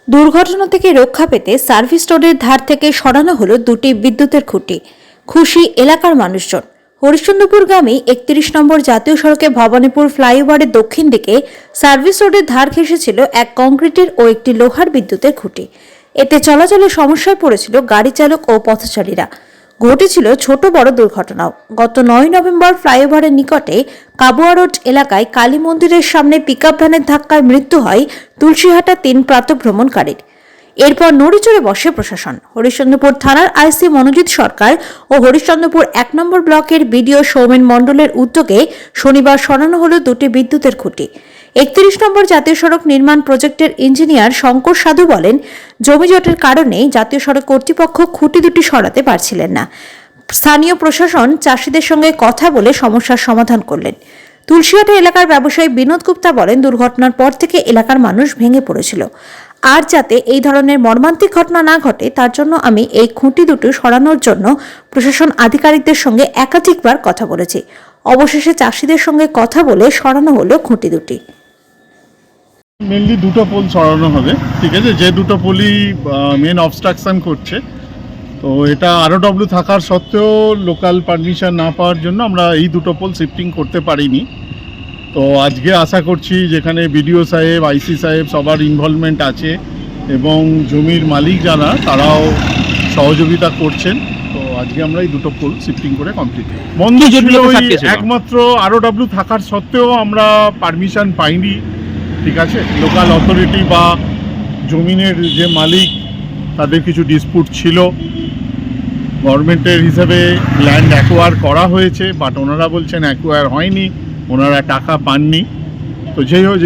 দুর্ঘটনা থেকে রক্ষা পেতে সার্ভিস রোডের ধার থেকে সরানো হলো দুটি বিদ্যুতের খুঁটি। খুশি এলাকার মানুষজন। হরিশ্চন্দ্রপুরগামী 31 নম্বর জাতীয় সড়কে ভবানীপুর ফ্লাইওভারের দক্ষিণ দিকে সার্ভিস রোডের ধার ঘেঁষেছিল এক কংক্রিটের ও একটি লোহার বিদ্যুতের খুঁটি। এতে চলাচলে সমস্যায় পড়েছিল গাড়ি চালক ও পথচারীরা। ঘটেছিল ছোট বড় দুর্ঘটনাও। গত 9 নভেম্বর ফ্লাইওভারের নিকটে কাবুয়া রোড এলাকায় কালী মন্দিরের সামনে পিকআপ ভ্যানের ধাক্কায় মৃত্যু হয় তুলসীহাটা 3 প্রাতঃভ্রমণকারীর। এরপর নড়েচড়ে বসে প্রশাসন। হরিশ্চন্দ্রপুর থানার আইসি মনোজিৎ সরকার ও হরিশ্চন্দ্রপুর 1 নম্বর ব্লকের বিডিও সৌমেন মণ্ডলের উদ্যোগে শনিবার সরানো হলো দুটি বিদ্যুতের খুঁটি। 31 নম্বর জাতীয় সড়ক নির্মাণ প্রজেক্টের ইঞ্জিনিয়ার শঙ্কর সাধু বলেন, জমিজটের কারণে জাতীয় সড়ক কর্তৃপক্ষ খুঁটি দুটি সরাতে পারছিলেন না। স্থানীয় প্রশাসন চাষিদের সঙ্গে কথা বলে সমস্যার সমাধান করলেন। তুলসীহাটা এলাকার ব্যবসায়ী বিনোদ গুপ্তা বলেন, দুর্ঘটনার পর থেকে এলাকার মানুষ ভেঙে পড়েছিল। আর যাতে এই ধরনের মর্মান্তিক ঘটনা না ঘটে তার জন্য আমি এই খুঁটি দুটো সরানোর জন্য প্রশাসন আধিকারিকদের সঙ্গে একাধিকবার কথা বলেছি। অবশেষে চাষিদের সঙ্গে কথা বলে সরানো হলো খুঁটি দুটি। মেনলি দুটো পোল সরানো হবে, ঠিক আছে, যে দুটো পোলই মেন অবস্ট্রাকশন করছে। তো এটা ROW থাকার সত্ত্বেও লোকাল পারমিশন না পাওয়ার জন্য আমরা এই দুটো পোল শিফটিং করতে পারিনি। তো আজকে আশা করছি যেখানে বিডিও সাহেব, আইসি সাহেব সবার ইনভলভমেন্ট আছে এবং জমির মালিক যারা তারাও সহযোগিতা করছেন। তো আজকে আমরা এই দুটো পোল শিফটিং করে কমপ্লিট বন্ধ ছিল। একমাত্র ROW থাকার সত্ত্বেও আমরা পারমিশন পাইনি, ঠিক আছে। লোকাল অথরিটি বা জমিনের যে মালিক তাদের কিছু ডিসপুট ছিল, গভর্নমেন্টের হিসাবে ল্যান্ড অ্যাকোয়ার করা হয়েছে, বাট ওনারা বলছেন অ্যাকোয়ার হয়নি, ওনারা টাকা পাননি। তো যেই হোক,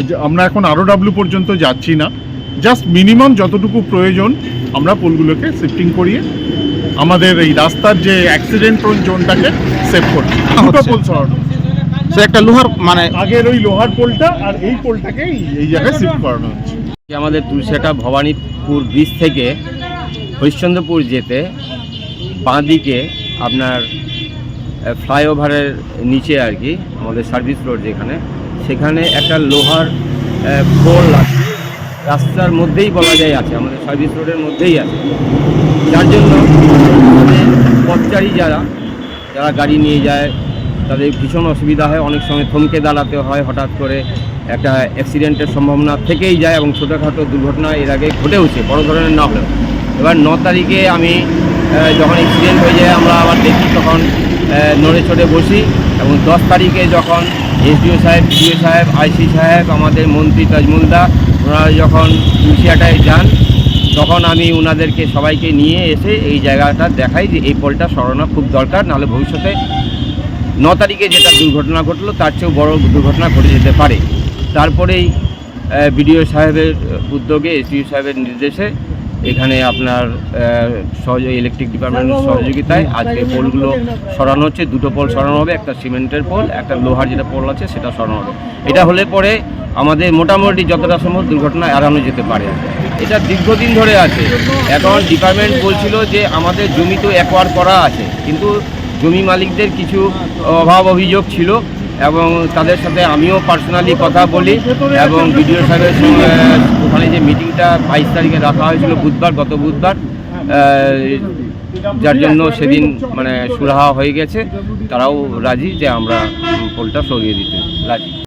যে আমরা এখন ROW পর্যন্ত যাচ্ছি না, জাস্ট মিনিমাম যতটুকু প্রয়োজন আমরা পোলগুলোকে শিফটিং করিয়ে আমাদের এই রাস্তার যে অ্যাক্সিডেন্ট প্রোন জোনটাকে সেভ করছি। দুটো পোল সরানো, সে একটা লোহার আগের ওই লোহার পোলটা আর এই পোলটাকে এই জায়গায় শিফট করানো হচ্ছে। আমাদের তুলসীহাটা ভবানীপুর ব্রিজ থেকে হরিশ্চন্দ্রপুর যেতে বাঁ দিকে আপনার ফ্লাইওভারের নিচে আর কি আমাদের সার্ভিস রোড যেখানে, সেখানে একটা লোহার পোল আছে, রাস্তার মধ্যেই বলা যায় আছে, আমাদের সার্ভিস রোডের মধ্যেই আছে। যার জন্য পথচারী যারা গাড়ি নিয়ে যায় তাদের ভীষণ অসুবিধা হয়। অনেক সময় থমকে দাঁড়াতে হয়, হঠাৎ করে একটা অ্যাক্সিডেন্টের সম্ভাবনা থেকেই যায় এবং ছোটোখাটো দুর্ঘটনা এর আগে ঘটেওছে, বড় ধরনের না হলেও। এবার 9 তারিখে আমি যখন অ্যাক্সিডেন্ট হয়ে যায় আমরা আবার দেখি, তখন নড়ে চড়ে বসি এবং 10 তারিখে যখন SDO সাহেব, BDO সাহেব, আইসি সাহেব, আমাদের মন্ত্রী তাজমুলদা ওনারা যখন তুলসীহাটায় যান, তখন আমি ওনাদেরকে সবাইকে নিয়ে এসে এই জায়গাটা দেখাই যে এই পোলটা সরানো খুব দরকার, নাহলে ভবিষ্যতে 9 তারিখে যেটা দুর্ঘটনা ঘটলো তার চেয়েও বড় দুর্ঘটনা ঘটে যেতে পারে। তারপরেই BDO সাহেবের উদ্যোগে, SDO সাহেবের নির্দেশে এখানে আপনার ইলেকট্রিক ডিপার্টমেন্টের সহযোগিতায় আজকে পোলগুলো সরানো হচ্ছে। দুটো পোল সরানো হবে, একটা সিমেন্টের পোল, একটা লোহার যেটা পোল আছে সেটা সরানো হবে। এটা হলে পরে আমাদের মোটামুটি যতটা সম্ভব দুর্ঘটনা এড়ানো যেতে পারে। এটা দীর্ঘদিন ধরে আছে। এখন ডিপার্টমেন্ট বলছিল যে আমাদের জমি তো অ্যাকোয়ার করা আছে, কিন্তু জমি মালিকদের কিছু অভাব অভিযোগ ছিল এবং তাদের সাথে আমিও পার্সোনালি কথা বলি এবং BDO সাহেবের সঙ্গে ওখানে যে মিটিংটা 22 তারিখে রাখা হয়েছিল গত বুধবার, যার জন্য সেদিন সুরাহা হয়ে গেছে। তারাও রাজি যে আমরা পোলটা সরিয়ে দিতে রাজি।